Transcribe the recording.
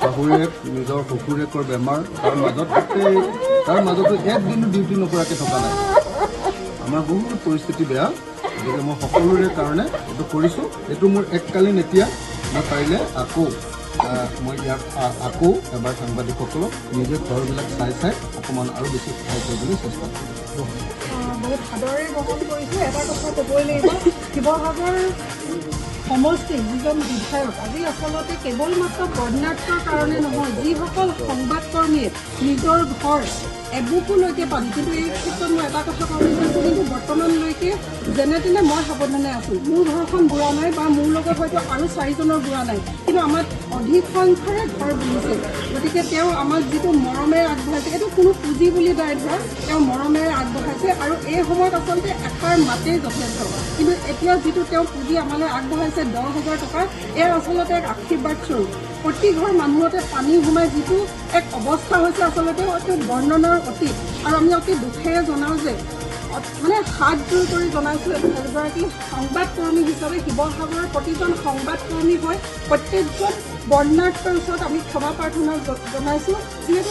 শাহুৰে নিজৰ শহুৰেকৰ বেমাৰ তাৰ মাজতো একদিনো ডিউটি নকৰাকৈ থকা নাই। আমাৰ বহুত পৰিস্থিতি বেয়া, গতিকে মই সকলোৰে কাৰণে এইটো কৰিছোঁ। এইটো মোৰ এককালীন। এতিয়া মই পাৰিলে মই ইয়াত আকৌ এবাৰ সাংবাদিকসকলক নিজে ঘৰবিলাক চাই অকণমান আৰু বেছি সহায় কৰিবলৈ চেষ্টা কৰিম। বহুত সাদৰে গ্ৰহণ কৰিছোঁ। এটা কথা ক'বই লাগিব, শিৱসাগৰ সমষ্টিৰ যিজন বিধায়ক আজি আচলতে কেৱল মাত্ৰ বৰ্ণাঢ্যৰ কাৰণে নহয়, যিসকল সংবাদকৰ্মীয়ে নিজৰ ঘৰ এবুকুলৈকে পানী, কিন্তু এই ক্ষেত্ৰত মই এটা কথা ক'ব বিচাৰিছোঁ, কিন্তু বৰ্তমানলৈকে যেনে তেনে মই সাৱধানে আছোঁ। মোৰ ঘৰখন বুঢ়া নাই বা মোৰ লগত হয়তো আৰু 4জনৰ বুঢ়া নাই, কিন্তু আমাৰ অধিক সংখ্যাৰে ঘৰ বুলিছে। গতিকে তেওঁ আমাক যিটো মৰমেৰে আগবঢ়াইছে, এইটো কোনো পুঁজি বুলি নাই ধৰা, তেওঁ মৰমেৰে আগবঢ়াইছে আৰু এই সময়ত আচলতে এষাৰ মাতেই যথেষ্ট। কিন্তু এতিয়া যিটো তেওঁ পুঁজি আমালৈ আগবঢ়াইছে 10,000 টকা, এয়া আচলতে এক আশীৰ্বাদ স্বৰূপ। প্ৰতি ঘৰ মানুহতে পানী সোমাই যিটো এক অৱস্থা হৈছে, আচলতে হয়তো বৰ্ণনাৰ অতীত। আৰু আমি অতি দুখেৰে জনাওঁ যে মানে হাত জোৰ কৰি জনাইছোঁ এগৰাকী সংবাদকৰ্মী হিচাপে, শিৱসাগৰৰ প্ৰতিজন সংবাদকৰ্মী হৈ প্ৰত্যেকজন বৰ্ণাঢ্যৰ ওচৰত আমি ক্ষমা প্ৰাৰ্থনা জনাইছোঁ, যিহেতু